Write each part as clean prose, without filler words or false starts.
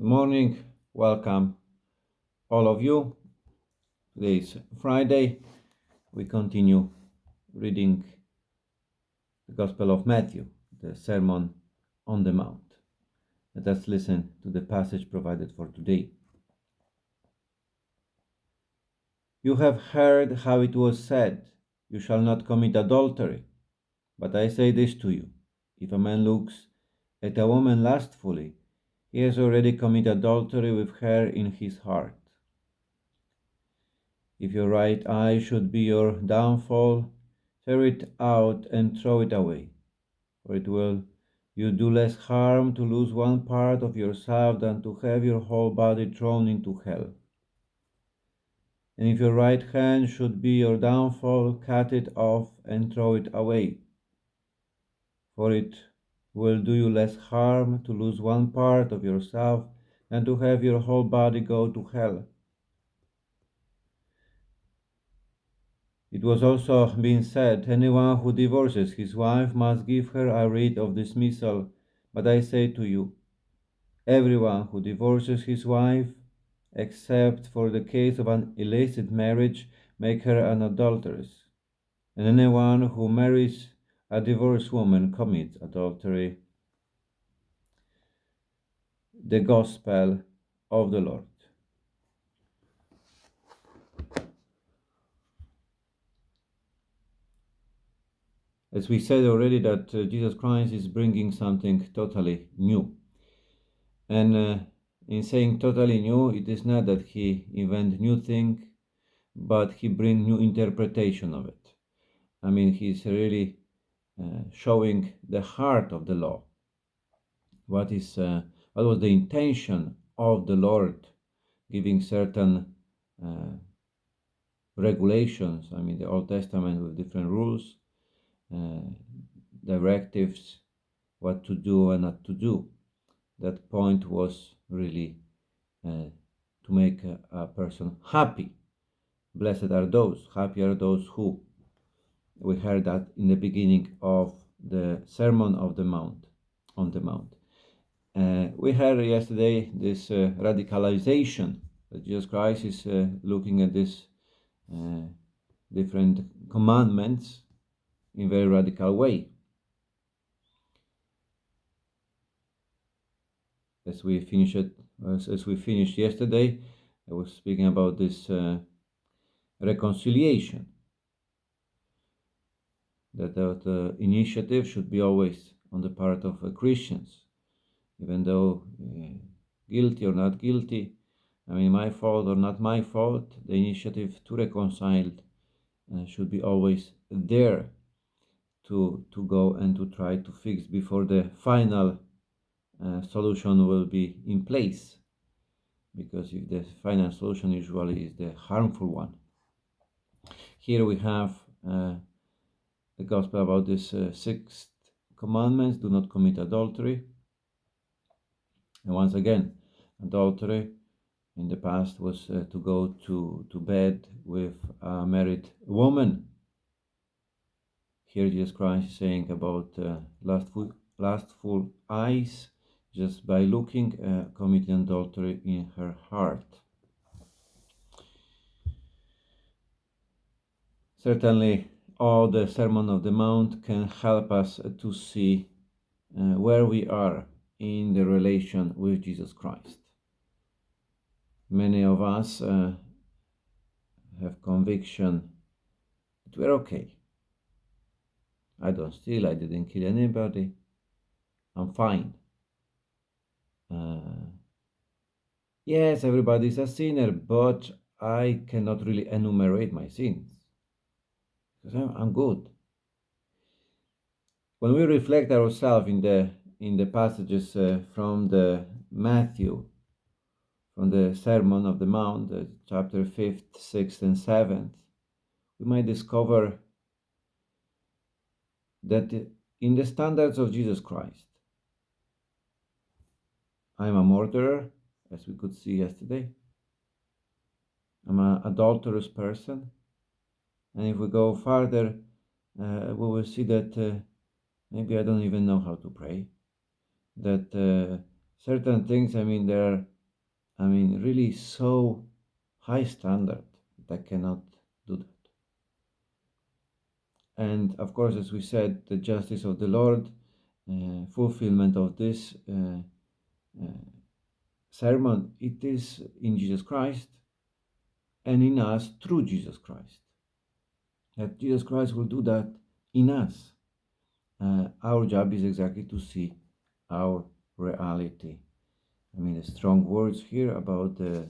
Good morning, welcome all of you. Today is Friday. We continue reading the Gospel of Matthew, the Sermon on the Mount. Let us listen to the passage provided for today. You have heard how it was said, "You shall not commit adultery." But I say this to you: if a man looks at a woman lustfully, he has already committed adultery with her in his heart. If your right eye should be your downfall, tear it out and throw it away, for it will you do less harm to lose one part of yourself than to have your whole body thrown into hell. And if your right hand should be your downfall, cut it off and throw it away, for it will do you less harm to lose one part of yourself than to have your whole body go to hell. It was also been said, anyone who divorces his wife must give her a writ of dismissal. But I say to you, everyone who divorces his wife, except for the case of an illicit marriage, makes her an adulteress. And anyone who marries a divorced woman commits adultery. The Gospel of the Lord. As we said already, that Jesus Christ is bringing something totally new. And in saying totally new, it is not that he invent new thing, but he bring new interpretation of it. I mean, he's really showing the heart of the law. What was the intention of the Lord, giving certain regulations? I mean, the Old Testament with different rules, directives, what to do and not to do. That point was really to make a person happy. Blessed are those, happy are those who. We heard that in the beginning of the Sermon of the Mount, on the Mount. We heard yesterday this radicalization that Jesus Christ is looking at these different commandments in a very radical way. As we finished yesterday, I was speaking about this reconciliation. That the initiative should be always on the part of Christians, even though guilty or not guilty, I mean, my fault or not my fault, the initiative to reconcile should be always there to go and to try to fix before the final solution will be in place. Because if the final solution usually is the harmful one. Here we have the gospel about this sixth commandments: do not commit adultery. And once again, adultery in the past was to go to bed with a married woman. Here Jesus Christ is saying about lustful eyes, just by looking, committing adultery in her heart. Certainly, all the Sermon of the Mount can help us to see where we are in the relation with Jesus Christ. Many of us have conviction that we're okay. I don't steal, I didn't kill anybody, I'm fine. Yes, everybody's a sinner, but I cannot really enumerate my sins because I'm good. When we reflect ourselves in the passages from the Matthew, from the Sermon of the Mount, chapter 5th, 6th, and 7th, we might discover that in the standards of Jesus Christ, I'm a murderer, as we could see yesterday. I'm an adulterous person. And if we go further, we will see that maybe I don't even know how to pray. That certain things, they're, really so high standard that I cannot do that. And of course, as we said, the justice of the Lord, fulfillment of this uh, sermon, it is in Jesus Christ and in us through Jesus Christ. That Jesus Christ will do that in us. Our job is exactly to see our reality. The strong words here about the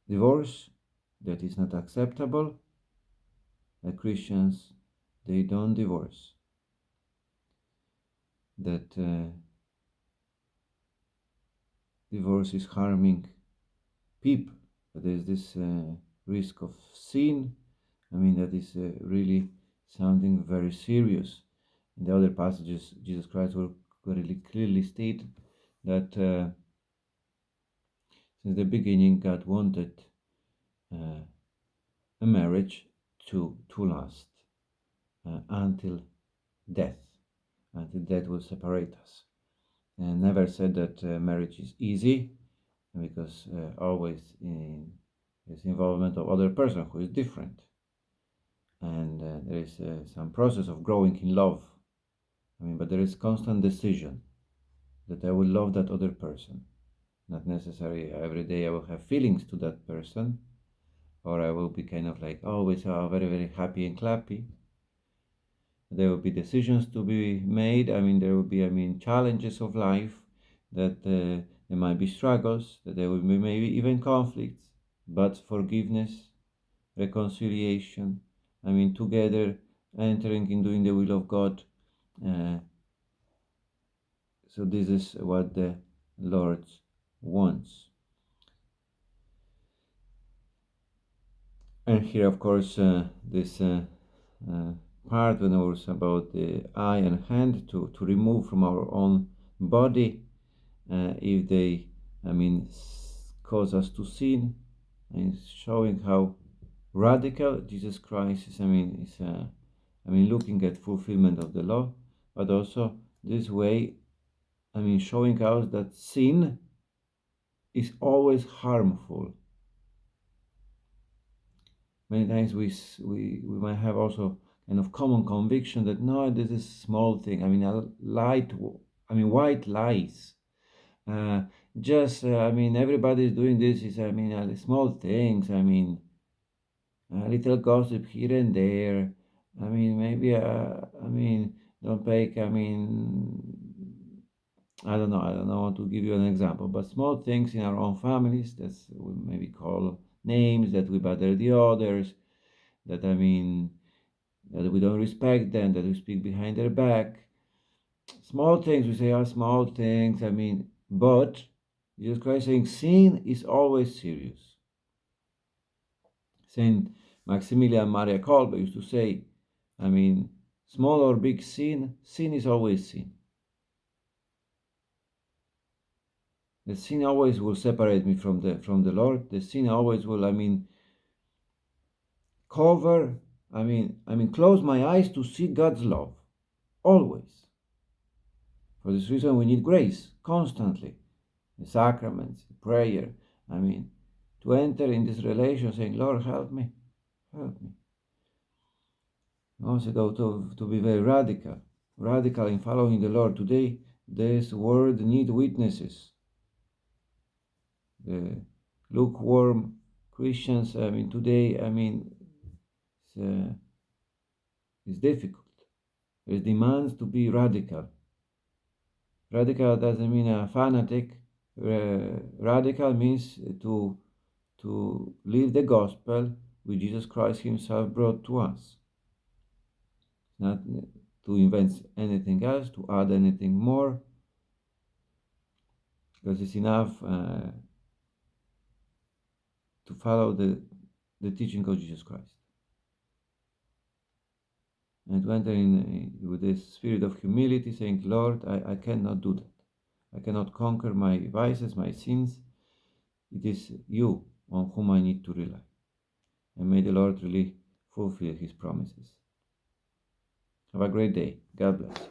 divorce, that is not acceptable. That Christians, they don't divorce. That divorce is harming people. There's this risk of sin. That is really something very serious. In the other passages, Jesus Christ will really clearly state that since the beginning, God wanted a marriage to last until death. Until death will separate us. And never said that marriage is easy, because always there's involvement of other person who is different, and there is some process of growing in love. But there is constant decision that I will love that other person. Not necessarily every day I will have feelings to that person, or I will be kind of like always very, very happy and clappy. There will be decisions to be made. There will be, challenges of life, that there might be struggles, that there will be maybe even conflicts, but forgiveness, reconciliation, together entering in doing the will of God. So this is what the Lord wants. And here, of course, this part when it was about the eye and hand to remove from our own body if they, cause us to sin, and showing how radical Jesus Christ is. Looking at fulfillment of the law, but also this way, showing us that sin is always harmful. Many times we might have also kind of common conviction that no, this is small thing. White lies. Just everybody is doing this. Is small things. A little gossip here and there. Maybe don't take. I don't know. I don't know how to give you an example, but small things in our own families that we maybe call names, that we bother the others, that that we don't respect them, that we speak behind their back. Small things we say are small things. But Jesus Christ saying sin is always serious. Saint Maximilian Maria Kolbe used to say, small or big sin, sin is always sin. The sin always will separate me from the Lord. The sin always will, cover, close my eyes to see God's love. Always. For this reason, we need grace constantly. The sacraments, the prayer. To enter in this relation saying, Lord, help me. Help me. Also, to be very radical in following the Lord. Today, this world needs witnesses. The lukewarm Christians, today, it's difficult. There's demands to be radical. Radical doesn't mean a fanatic. Radical means to live the gospel which Jesus Christ himself brought to us. Not to invent anything else, to add anything more, because it's enough to follow the teaching of Jesus Christ. And to enter in with this spirit of humility, saying, Lord, I cannot do that. I cannot conquer my vices, my sins. It is you on whom I need to rely. And may the Lord really fulfill his promises. Have a great day. God bless.